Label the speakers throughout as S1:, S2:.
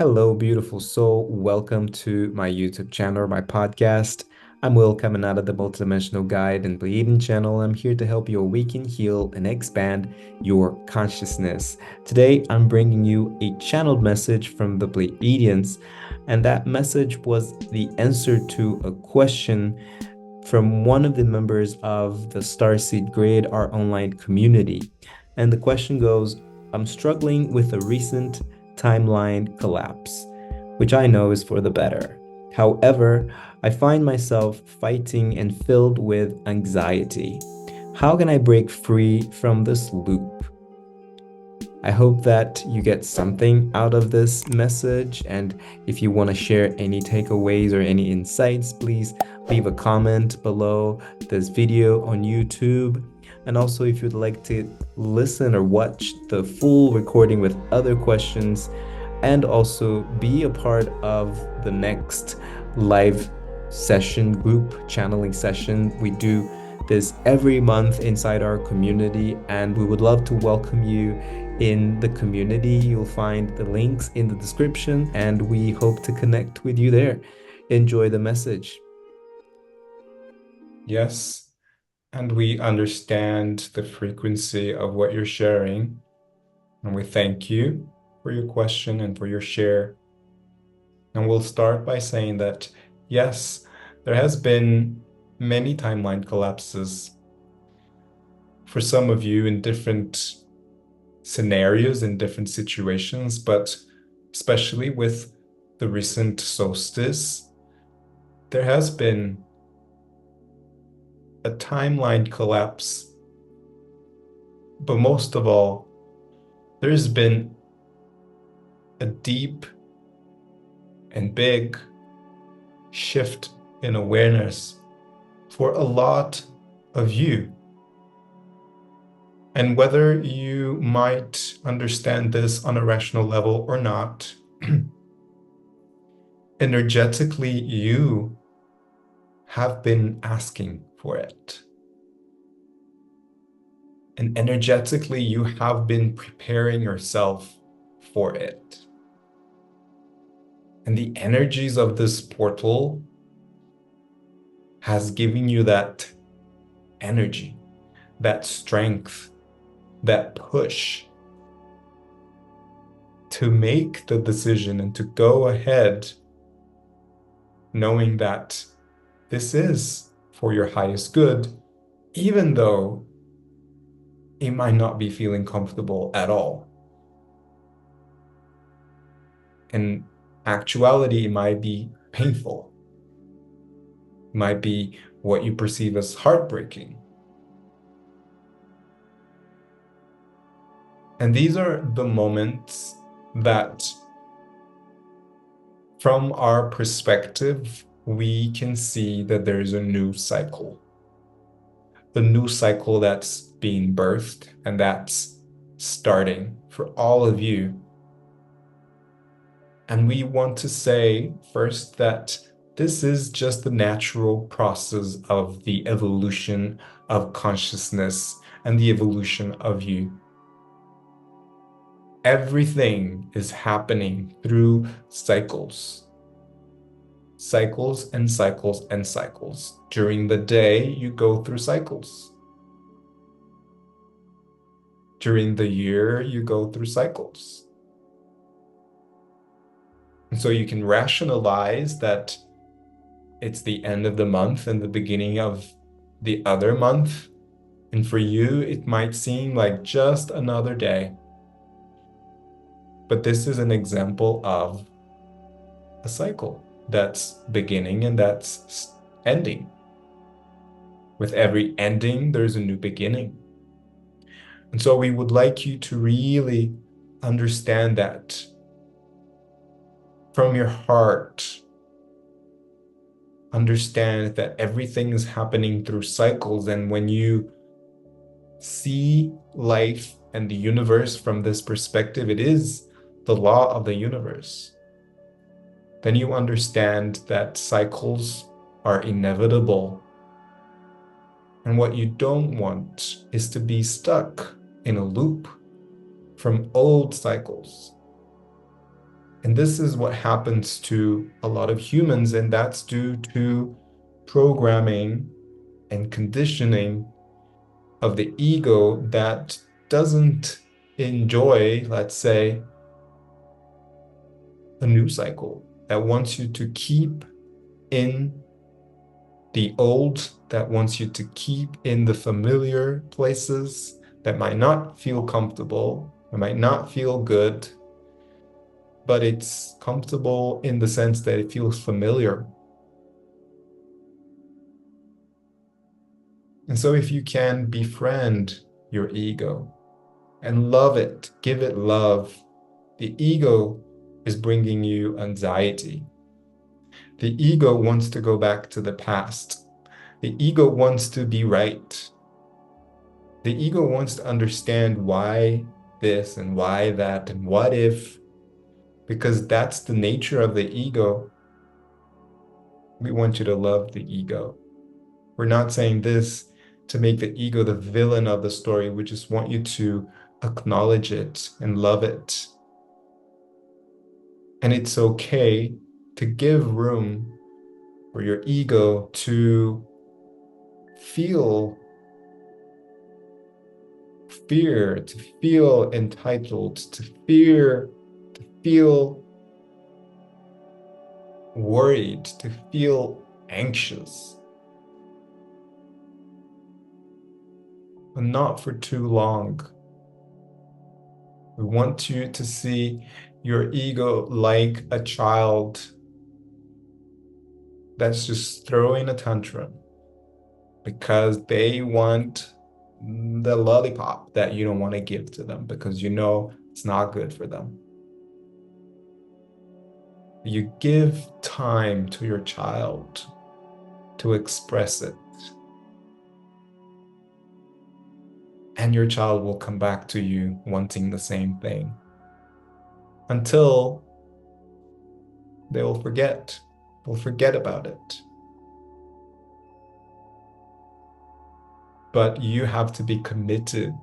S1: Hello, beautiful soul. Welcome to my YouTube channel, my podcast. I'm Will, coming out of the Multidimensional Guide and Pleiadian channel. I'm here to help you awaken, heal, and expand your consciousness. Today, I'm bringing you a channeled message from the Pleiadians, and that message was the answer to a question from one of the members of the Starseed Grid, our online community. And the question goes, I'm struggling with a recent timeline collapse, which I know is for the better. However, I find myself fighting and filled with anxiety. How can I break free from this loop? I hope that you get something out of this message. And if you want to share any takeaways or any insights, please leave a comment below this video on YouTube. And also, if you'd like to listen or watch the full recording with other questions, and also be a part of the next live session group channeling session, we do this every month inside our community, and we would love to welcome you in the community. You'll find the links in the description, and we hope to connect with you there. Enjoy the message.
S2: Yes, and we understand the frequency of what you're sharing, and we thank you for your question and for your share. And we'll start by saying that, yes, there has been many timeline collapses for some of you in different scenarios, in different situations, but especially with the recent solstice, there has been a timeline collapse. But most of all, there's been a deep and big shift in awareness for a lot of you. And whether you might understand this on a rational level or not, energetically, you have been asking for it. And energetically, you have been preparing yourself for it. And the energies of this portal has given you that energy, that strength, that push to make the decision and to go ahead knowing that this is for your highest good, even though it might not be feeling comfortable at all. In actuality, it might be painful. It might be what you perceive as heartbreaking. And these are the moments that, from our perspective, we can see that there's a new cycle. The new cycle that's being birthed and that's starting for all of you. And we want to say first that this is just the natural process of the evolution of consciousness and the evolution of you. Everything is happening through cycles. Cycles and cycles and cycles. During the day, you go through cycles. During the year, you go through cycles. And so you can rationalize that it's the end of the month and the beginning of the other month. And for you, it might seem like just another day. But this is an example of a cycle that's beginning and that's ending. With every ending, there's a new beginning. And so we would like you to really understand that from your heart. Understand that everything is happening through cycles. And when you see life and the universe from this perspective, it is the law of the universe. Then you understand that cycles are inevitable. And what you don't want is to be stuck in a loop from old cycles. And this is what happens to a lot of humans, and that's due to programming and conditioning of the ego that doesn't enjoy, let's say, a new cycle, that wants you to keep in the old, that wants you to keep in the familiar places that might not feel comfortable, that might not feel good, but it's comfortable in the sense that it feels familiar. And so if you can befriend your ego and love it, give it love, the ego is bringing you anxiety. The ego wants to go back to the past. The ego wants to be right. The ego wants to understand why this and why that and what if, because that's the nature of the ego. We want you to love the ego. We're not saying this to make the ego the villain of the story. We just want you to acknowledge it and love it. And it's okay to give room for your ego to feel fear, to feel entitled, to feel worried, to feel anxious. But not for too long. We want you to see your ego like a child that's just throwing a tantrum because they want the lollipop that you don't want to give to them because you know it's not good for them. You give time to your child to express it, and your child will come back to you wanting the same thing until they'll forget. They'll forget about it. But you have to be committed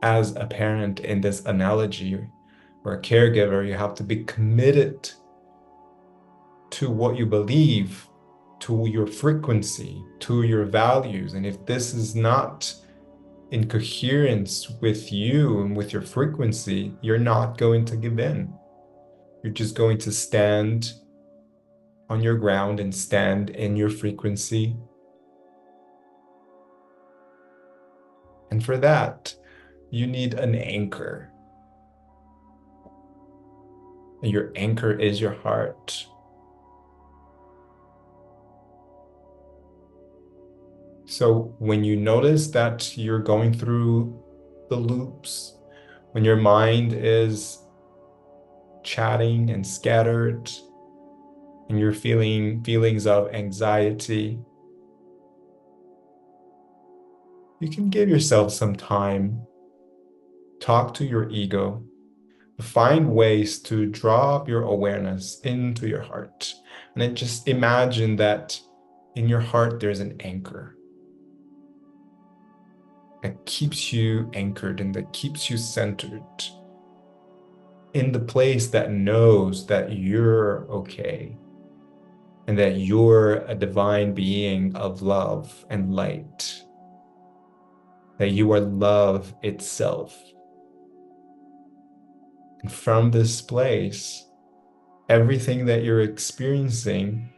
S2: as a parent in this analogy or a caregiver. You have to be committed to what you believe, to your frequency, to your values. And if this is not in coherence with you and with your frequency, you're not going to give in. You're just going to stand on your ground and stand in your frequency. And for that, you need an anchor. And your anchor is your heart. So when you notice that you're going through the loops, when your mind is chatting and scattered, and you're feeling feelings of anxiety, you can give yourself some time, talk to your ego, find ways to draw your awareness into your heart. And then just imagine that in your heart there's an anchor that keeps you anchored and that keeps you centered in the place that knows that you're okay and that you're a divine being of love and light, that you are love itself. And from this place, everything that you're experiencing,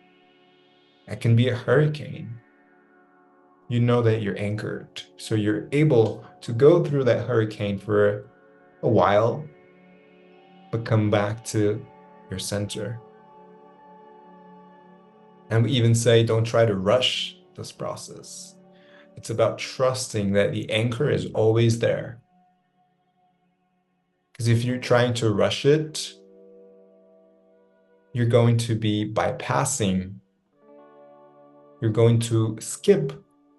S2: it can be a hurricane. You know that you're anchored. So you're able to go through that hurricane for a while, but come back to your center. And we even say, don't try to rush this process. It's about trusting that the anchor is always there. Because if you're trying to rush it, you're going to be bypassing, you're going to skip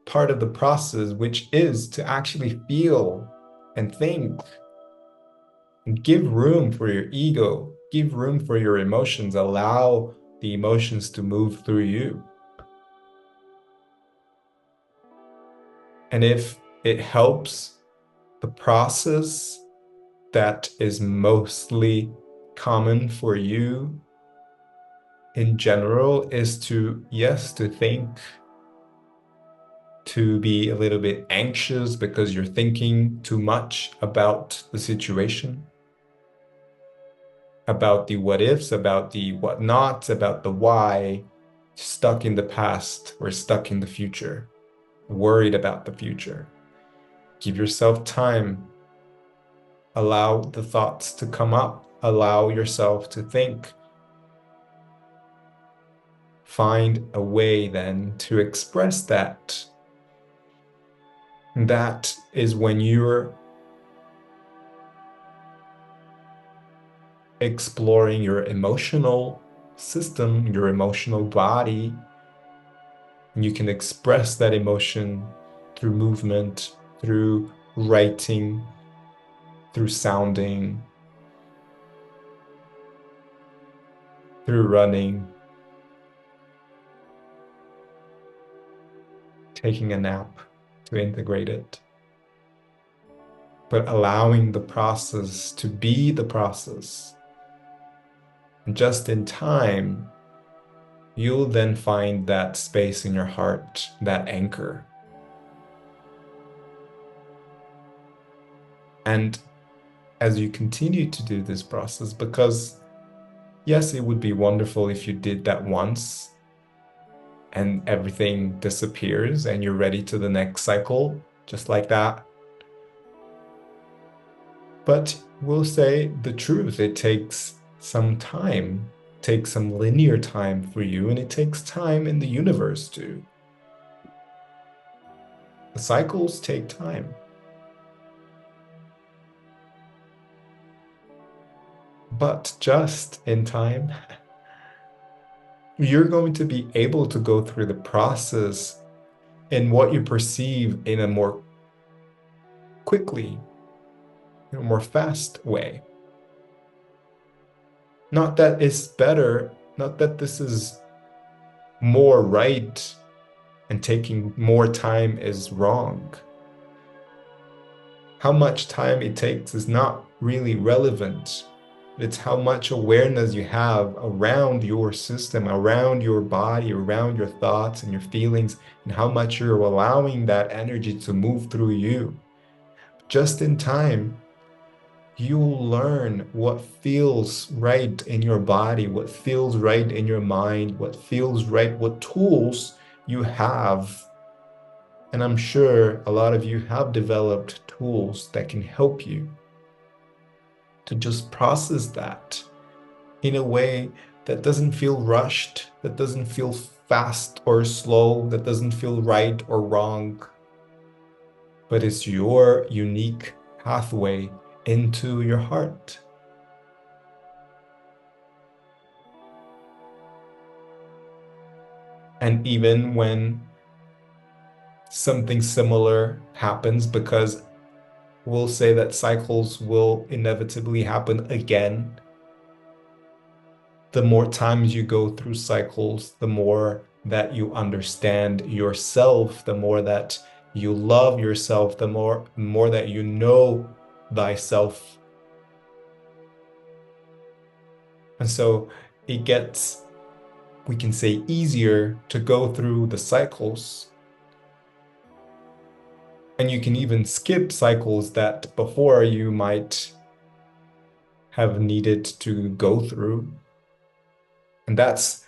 S2: part of the process, which is to actually feel and think and give room for your ego, give room for your emotions, allow the emotions to move through you. And if it helps the process that is mostly common for you in general is to, yes, to think, to be a little bit anxious because you're thinking too much about the situation, about the what ifs, about the what nots, about the why, stuck in the past or stuck in the future, worried about the future. Give yourself time. Allow the thoughts to come up. Allow yourself to think. Find a way then to express that. That is when you're exploring your emotional system, your emotional body, and you can express that emotion through movement, through writing, through sounding, through running, taking a nap to integrate it. But allowing the process to be the process. And just in time, you'll then find that space in your heart, that anchor. And as you continue to do this process, because yes, it would be wonderful if you did that once and everything disappears and you're ready to the next cycle, just like that. But we'll say the truth, it takes some time, takes some linear time for you, and it takes time in the universe too. The cycles take time. But just in time, you're going to be able to go through the process in what you perceive in a more quickly, in a more fast way. Not that it's better, not that this is more right and taking more time is wrong. How much time it takes is not really relevant. It's how much awareness you have around your system, around your body, around your thoughts and your feelings, and how much you're allowing that energy to move through you. Just in time, you'll learn what feels right in your body, what feels right in your mind, what feels right, what tools you have. And I'm sure a lot of you have developed tools that can help you to just process that in a way that doesn't feel rushed, that doesn't feel fast or slow, that doesn't feel right or wrong, but it's your unique pathway into your heart. And even when something similar happens, because we'll say that cycles will inevitably happen again, the more times you go through cycles, the more that you understand yourself, the more that you love yourself, the more that you know thyself. And so it gets, we can say, easier to go through the cycles. And you can even skip cycles that before you might have needed to go through. And that's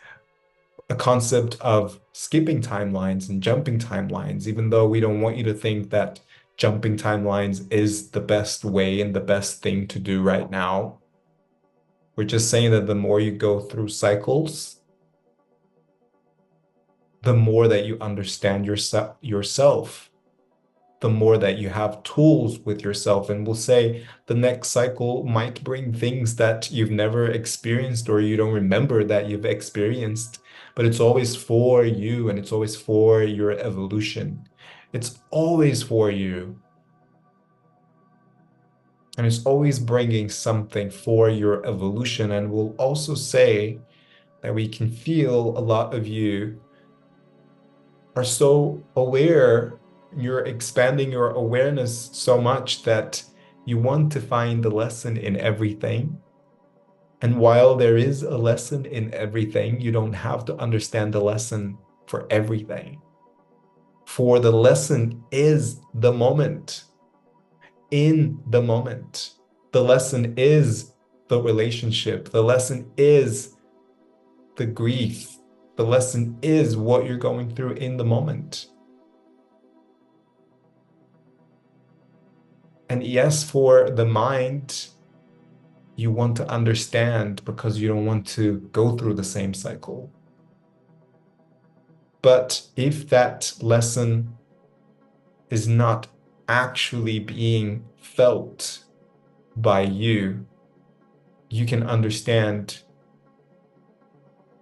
S2: a concept of skipping timelines and jumping timelines, even though we don't want you to think that jumping timelines is the best way and the best thing to do right now. We're just saying that the more you go through cycles, the more that you understand yourself, the more that you have tools with yourself. And we'll say the next cycle might bring things that you've never experienced or you don't remember that you've experienced, but it's always for you and it's always for your evolution. It's always for you. And it's always bringing something for your evolution. And we'll also say that we can feel a lot of you are so aware, you're expanding your awareness so much that you want to find the lesson in everything. And while there is a lesson in everything, you don't have to understand the lesson for everything. For the lesson is the moment. In the moment. The lesson is the relationship. The lesson is the grief. The lesson is what you're going through in the moment. And yes, for the mind, you want to understand because you don't want to go through the same cycle. But if that lesson is not actually being felt by you, you can understand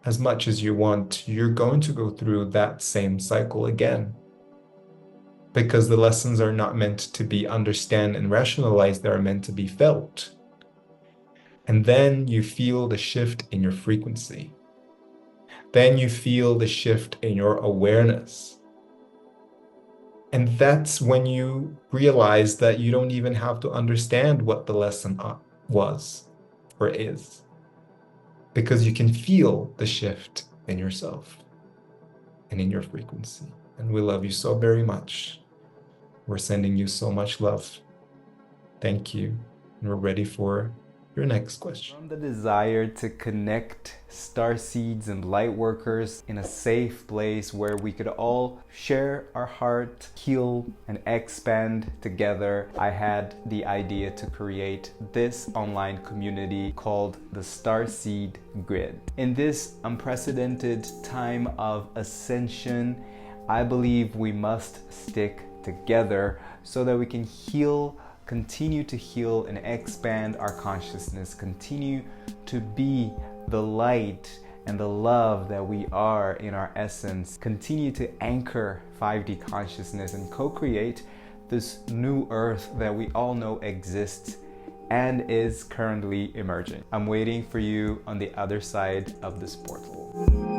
S2: as much as you want, you're going to go through that same cycle again. Because the lessons are not meant to be understood and rationalized, they are meant to be felt. And then you feel the shift in your frequency. Then you feel the shift in your awareness. And that's when you realize that you don't even have to understand what the lesson was or is, because you can feel the shift in yourself and in your frequency. And we love you so very much. We're sending you so much love. Thank you. And we're ready for your next question.
S1: From the desire to connect starseeds and lightworkers in a safe place where we could all share our heart, heal, and expand together, I had the idea to create this online community called the Starseed Grid. In this unprecedented time of ascension, I believe we must stick together so that we can heal, continue to heal and expand our consciousness, continue to be the light and the love that we are in our essence, continue to anchor 5D consciousness and co-create this new earth that we all know exists and is currently emerging. I'm waiting for you on the other side of this portal.